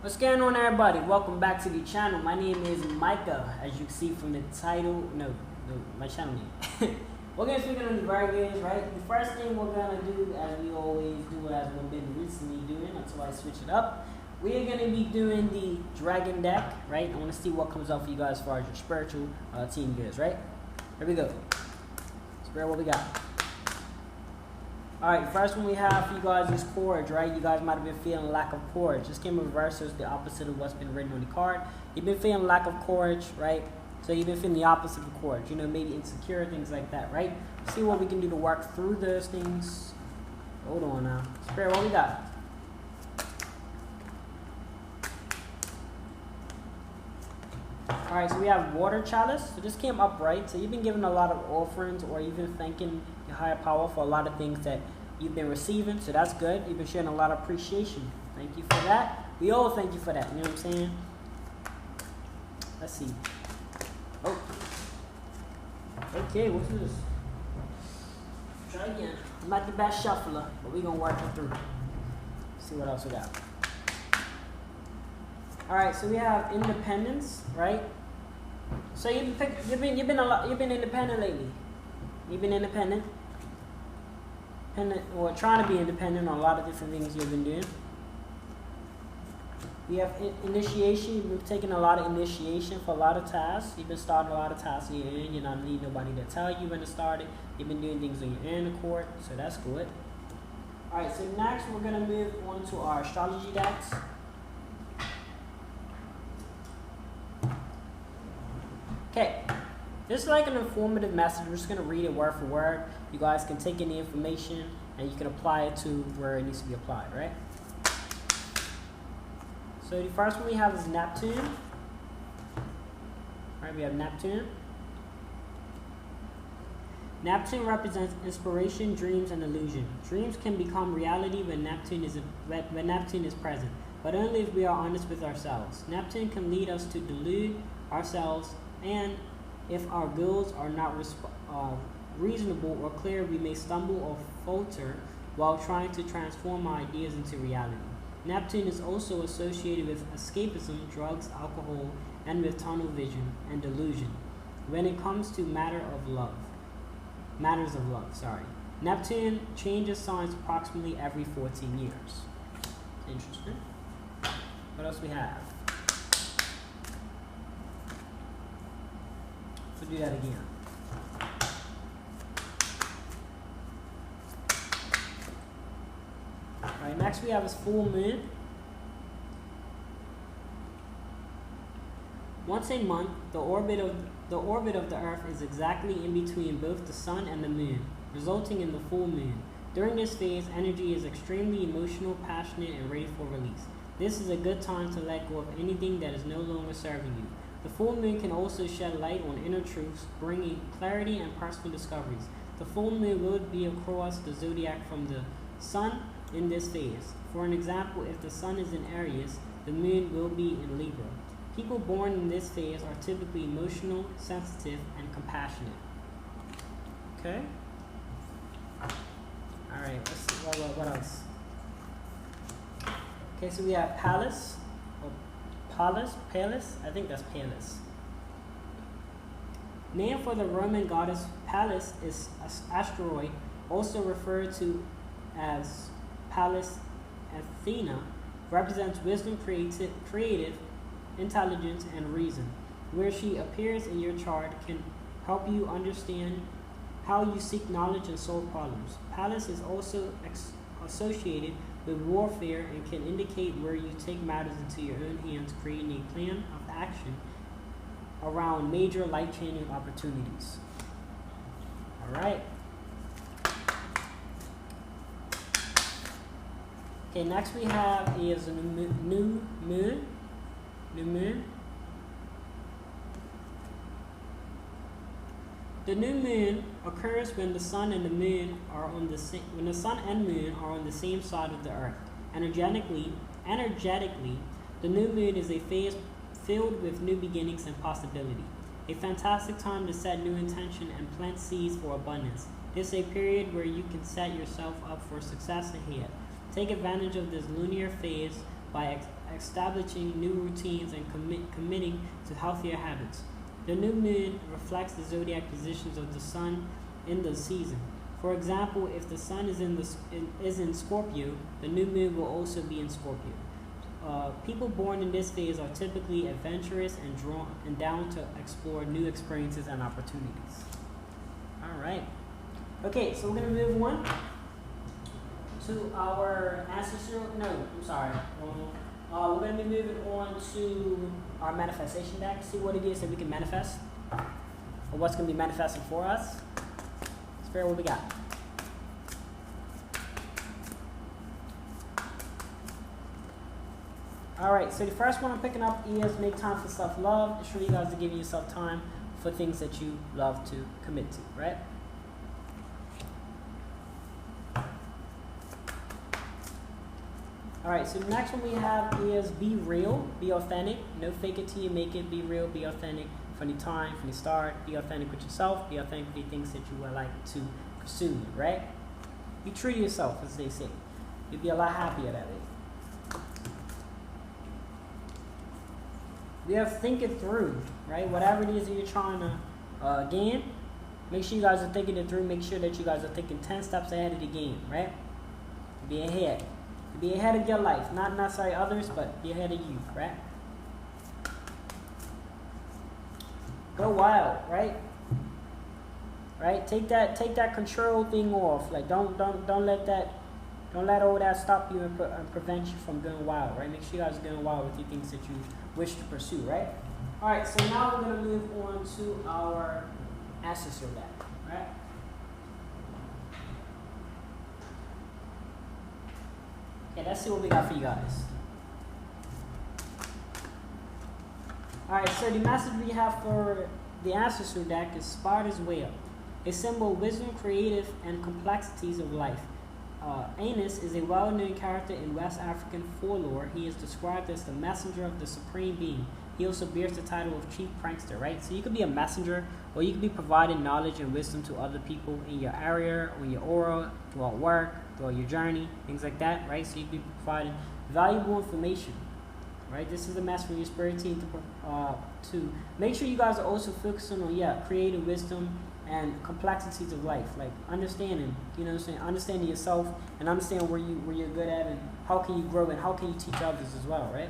What's going on, everybody? Welcome back to the channel. My name is Micah, as you can see from the title. My channel name. We're gonna speak on the Virgos, right? The first thing we're gonna do, as we always do, as we've been recently doing until I switch it up, we are gonna be doing the Dragon deck, right? I want to see what comes out for you guys as far as your spiritual team goes, right? Here we go. Spirit, what we got? Alright, first one we have for you guys is courage, right? You guys might have been feeling lack of courage. This came in reverse, so it's the opposite of what's been written on the card. You've been feeling lack of courage, right? So you've been feeling the opposite of courage, maybe insecure, things like that, right? See what we can do to work through those things. Hold on now. Spirit, what we got? Alright, so we have water chalice. So this came up right. So you've been giving a lot of offerings, or you've been thanking your higher power for a lot of things that you've been receiving. So that's good. You've been sharing a lot of appreciation. Thank you for that. We all thank you for that. You know what I'm saying? Let's see. Oh. Okay, what's this? Try again. I'm not the best shuffler, but we're going to work it through. See what else we got. Alright, so we have independence, right? So you've been independent lately. You've been independent, or trying to be independent on a lot of different things you've been doing. We have initiation. You've taken a lot of initiation for a lot of tasks. You've been starting a lot of tasks on your own. You don't need nobody to tell you when to start it. You've been doing things on your own accord, so that's good. Alright, so next we're gonna move on to our astrology decks. Okay, this is like an informative message. We're just going to read it word for word. You guys can take in the information and you can apply it to where it needs to be applied, right? So the first one we have is Neptune. Alright, we have Neptune. Neptune represents inspiration, dreams, and illusion. Dreams can become reality when Neptune is present, but only if we are honest with ourselves. Neptune can lead us to delude ourselves, and if our goals are not reasonable or clear, we may stumble or falter while trying to transform our ideas into reality. Neptune is also associated with escapism, drugs, alcohol, and with tunnel vision and delusion. When it comes to matters of love, Neptune changes signs approximately every 14 years. Interesting. What else we have? So do that again. Alright, next we have is full moon. Once a month, the orbit of the Earth is exactly in between both the sun and the moon, resulting in the full moon. During this phase, energy is extremely emotional, passionate, and ready for release. This is a good time to let go of anything that is no longer serving you. The full moon can also shed light on inner truths, bringing clarity and personal discoveries. The full moon will be across the zodiac from the sun in this phase. For an example, if the sun is in Aries, the moon will be in Libra. People born in this phase are typically emotional, sensitive, and compassionate. Okay? Alright, let's see what else. Okay, so we have Pallas. Pallas? I think that's Pallas. Name for the Roman goddess Pallas is asteroid, also referred to as Pallas Athena, represents wisdom, creative intelligence, and reason. Where she appears in your chart can help you understand how you seek knowledge and solve problems. Pallas is also associated with warfare and can indicate where you take matters into your own hands, creating a plan of action around major life-changing opportunities. Alright. Okay, next we have is a new moon. The new moon occurs when the sun and the moon are on the same side of the earth. Energetically, the new moon is a phase filled with new beginnings and possibility. A fantastic time to set new intention and plant seeds for abundance. This is a period where you can set yourself up for success ahead. Take advantage of this lunar phase by establishing new routines and committing to healthier habits. The new moon reflects the zodiac positions of the sun in the season. For example, if the sun is in Scorpio, the new moon will also be in Scorpio. People born in this phase are typically adventurous and down to explore new experiences and opportunities. All right. Okay, so we're gonna move on to our ancestral. No, I'm sorry. We're gonna be moving on to our manifestation deck. See what it is that we can manifest, or what's gonna be manifesting for us. Let's figure out what we got. All right, so the first one I'm picking up is make time for self-love. Ensure you guys are giving yourself time for things that you love to commit to, right? All right, so the next one we have is be real, be authentic. No fake it till you make it. Be real, be authentic from the time, from the start. Be authentic with yourself. Be authentic with the things that you would like to pursue, right? Be true to yourself, as they say. You'll be a lot happier that way. We have to think it through, right? Whatever it is that you're trying to gain, make sure you guys are thinking it through. Make sure that you guys are thinking 10 steps ahead of the game, right? Be ahead. Be ahead of your life. Not necessarily others, but be ahead of you, right? Go wild, right? Right? Take that control thing off. Like don't let all that stop you and prevent you from going wild, right? Make sure you guys are going wild with the things that you wish to pursue, right? All right, so now we're going to move on to our ancestral deck, right? Okay, let's see what we got for you guys. All right, so the message we have for the ancestral deck is Spider's Whale, a symbol of wisdom, creative, and complexities of life. Anus is a well-known character in West African folklore. He is described as the messenger of the supreme being. He also bears the title of chief prankster, right? So you could be a messenger, or you could be providing knowledge and wisdom to other people in your area, or your aura, throughout work, throughout your journey, things like that, right? So you could be providing valuable information, right? This is a message from your spirit team to make sure you guys are also focusing on, creative wisdom and complexities of life, like understanding, you know what I'm saying, understanding yourself and understanding where you're good at and how can you grow and how can you teach others as well, right?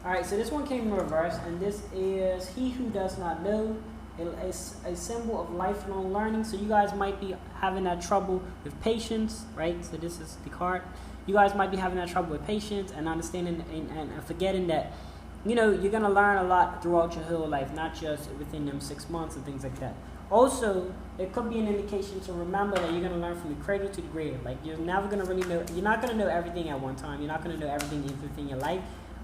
All right, so this one came in reverse, and this is he who does not know. It's a symbol of lifelong learning. So you guys might be having that trouble with patience, right? So this is the card. You guys might be having that trouble with patience and understanding and forgetting that, you know, you're going to learn a lot throughout your whole life, not just within them 6 months and things like that. Also, it could be an indication to remember that you're going to learn from the cradle to the grave. Like, you're never going to really know, you're not going to know everything at one time. You're not going to know everything within your life.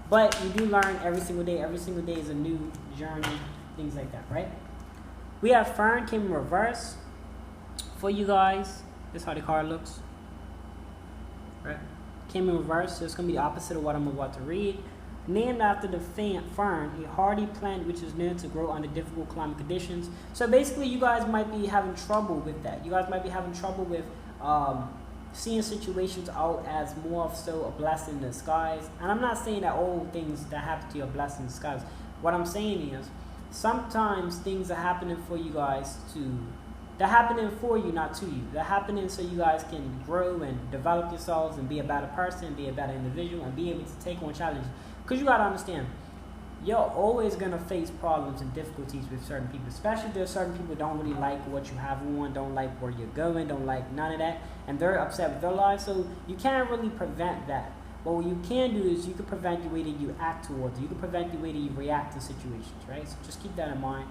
But you do learn every single day. Every single day is a new journey, things like that, right? We have Fern came in reverse for you guys. This is how the card looks, right? Came in reverse, so it's going to be the opposite of what I'm about to read. Named after the fern, a hardy plant which is known to grow under difficult climate conditions. So basically, you guys might be having trouble with that. You guys might be having trouble with seeing situations out as more of so a blessing in disguise. And I'm not saying that all things that happen to you are blessings in disguise. What I'm saying is, sometimes things are happening for you guys they're happening for you, not to you. They're happening so you guys can grow and develop yourselves and be a better person, be a better individual, and be able to take on challenges. Because you got to understand, you're always going to face problems and difficulties with certain people, especially if there's certain people who don't really like what you have on, don't like where you're going, don't like none of that, and they're upset with their lives. So you can't really prevent that. But what you can do is you can prevent the way that you act towards it. You can prevent the way that you react to situations, right? So just keep that in mind.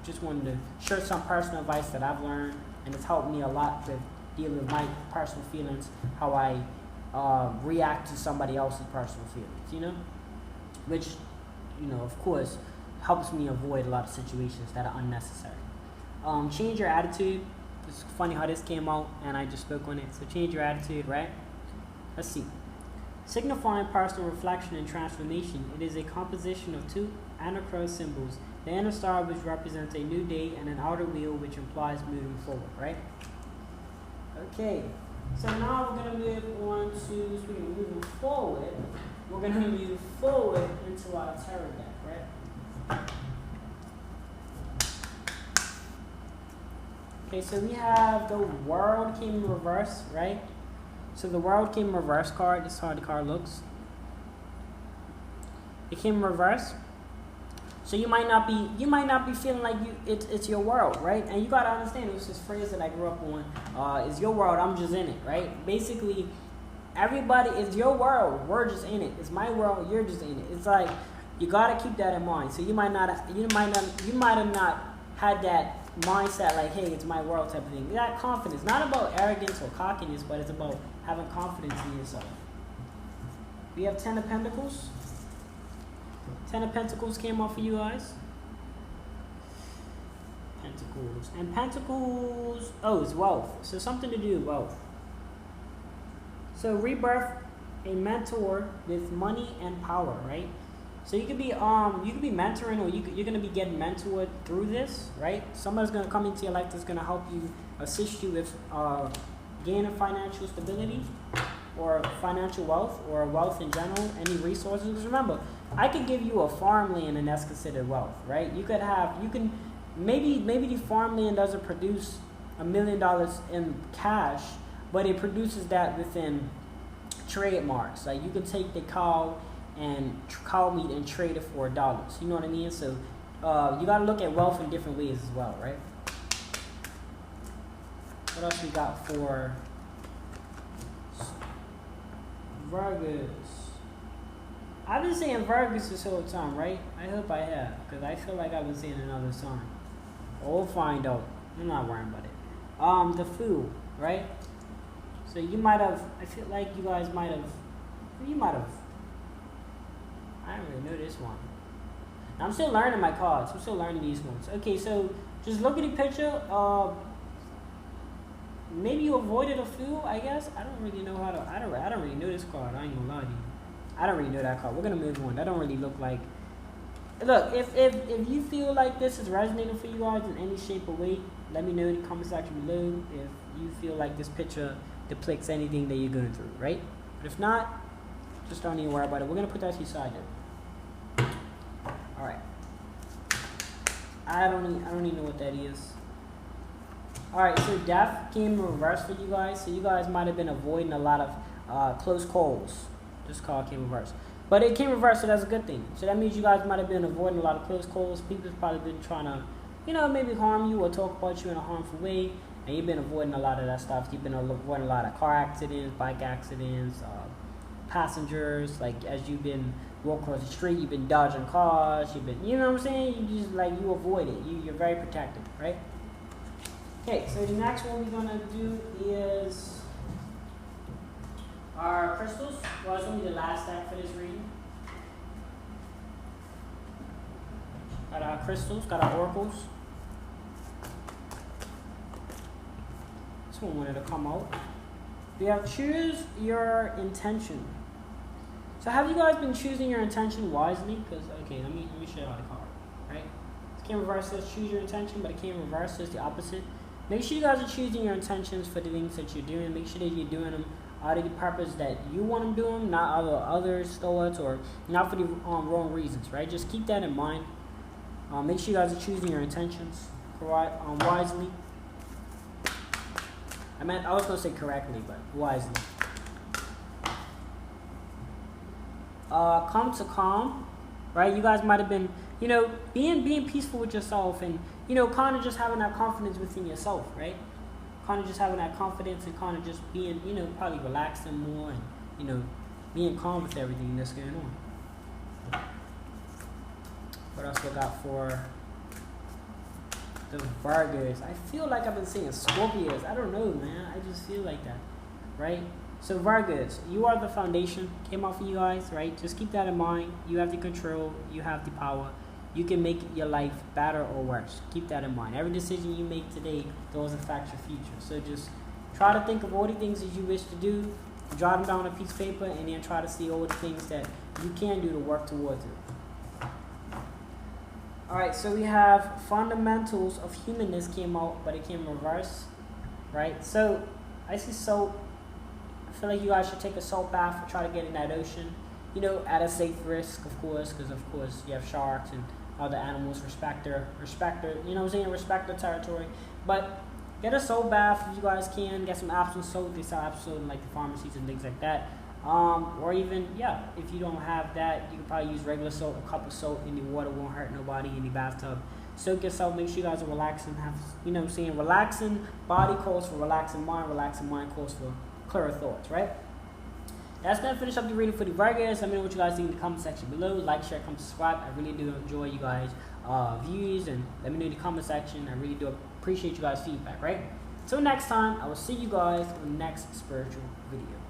Just wanted to share some personal advice that I've learned, and it's helped me a lot with dealing with my personal feelings, how I react to somebody else's personal feelings, you know? Which, you know, of course, helps me avoid a lot of situations that are unnecessary. Change your attitude. It's funny how this came out, and I just spoke on it. So change your attitude, right? Let's see. Signifying personal reflection and transformation, it is a composition of two anacross symbols. The inner star, which represents a new day, and an outer wheel, which implies moving forward, right? Okay. So now we're going to move on to, so we're moving forward. We're going to move forward into our tarot deck, right? Okay, so we have the World came in reverse, right? So the World came in reverse card. This is how the card looks. It came in reverse. So you might not be feeling like it's your world, right? And you gotta understand, it was this phrase that I grew up on, it's your world, I'm just in it, right? Basically, everybody is your world, we're just in it. It's my world, you're just in it. It's like you gotta keep that in mind. So you might have not had that mindset like, hey, it's my world type of thing. That confidence, not about arrogance or cockiness, but it's about having confidence in yourself. We have 10 of Pentacles. 10 of Pentacles came off for you guys. Pentacles. And Pentacles, oh, it's wealth. So something to do with wealth. So rebirth, a mentor with money and power, right? So you could be mentoring, or you're gonna be getting mentored through this, right? Somebody's gonna come into your life that's gonna help you, assist you with gaining financial stability, or financial wealth, or wealth in general, any resources. Because remember, I could give you a farmland and that's considered wealth, right? Maybe the farmland doesn't produce $1 million in cash, but it produces that within trademarks. Like you can take the cow meat and trade it for $1. You know what I mean? So you gotta look at wealth in different ways as well, right? What else we got for Virgos? I've been saying Virgos this whole time, right? I hope I have, because I feel like I've been saying another sign. We'll find out. I'm not worrying about it. The Fool, right? So you might have, I feel like you guys might have, I don't really know this one. I'm still learning my cards. I'm still learning these ones. Okay, so just look at the picture. Maybe you avoided a Fool, I guess. I don't really know how to, I don't really know this card. I ain't gonna lie to you. I don't really know that card. We're gonna move on. That don't really look like. Look, if you feel like this is resonating for you guys in any shape or way, let me know in the comment section below if you feel like this picture depicts anything that you're going through, right? But if not, just don't even worry about it. We're gonna put that to the side there. All right. I don't even know what that is. All right. So Death came in reverse for you guys. So you guys might have been avoiding a lot of close calls. This card came reversed. But it came reversed, so that's a good thing. So that means you guys might have been avoiding a lot of close calls. People's probably been trying to, maybe harm you or talk about you in a harmful way. And you've been avoiding a lot of that stuff. You've been avoiding a lot of car accidents, bike accidents, passengers. Like, as you've been walking across the street, you've been dodging cars. You've been, you know what I'm saying? You just, you avoid it. You're very protected, right? Okay, so the next one we're going to do is our crystals. Well, it's going to be the last step for this reading. Got our crystals, got our oracles. This one wanted to come out. We have choose your intention. So have you guys been choosing your intention wisely? Because, okay, let me show you how the card, right? It came reverse says choose your intention, but it came reverse says the opposite. Make sure you guys are choosing your intentions for the things that you're doing. Make sure that you're doing them out of the purpose that you want to do them, not out of others' thoughts, or not for the wrong reasons, right? Just keep that in mind. Make sure you guys are choosing your intentions wisely. I was going to say correctly, but wisely. Come to calm, right? You guys might have been, being peaceful with yourself and, kind of just having that confidence within yourself, right? Kind of just having that confidence and kind of just being, probably relaxing more and, being calm with everything that's going on. What else we got for the Virgos? I feel like I've been seeing Scorpios. I don't know, man. I just feel like that, right? So Virgos, you are the foundation. Came out for you guys, right? Just keep that in mind. You have the control. You have the power. You can make your life better or worse. Keep that in mind. Every decision you make today does affect your future. So just try to think of all the things that you wish to do. Jot them down on a piece of paper and then try to see all the things that you can do to work towards it. Alright, so we have fundamentals of humanness came out, but it came reverse, right? So I see feel like you guys should take a salt bath or try to get in that ocean. You know, at a safe risk, of course, because of course you have sharks and other animals respect their, you know what I'm saying, respect their territory. But get a salt bath if you guys can. Get some Epsom salt. They sell Epsom salt in like the pharmacies and things like that. Or even, yeah, if you don't have that, you can probably use regular salt. A cup of salt in the water won't hurt nobody in the bathtub. Soak yourself. Make sure you guys are relaxing. Have, you know what I'm saying, relaxing body calls for relaxing mind calls for clearer thoughts, right? That's going to finish up the reading for the Virgos. Let me know what you guys think in the comment section below. Like, share, comment, subscribe. I really do enjoy you guys' views, and let me know in the comment section. I really do appreciate you guys' feedback, right? Until next time, I will see you guys in the next spiritual video.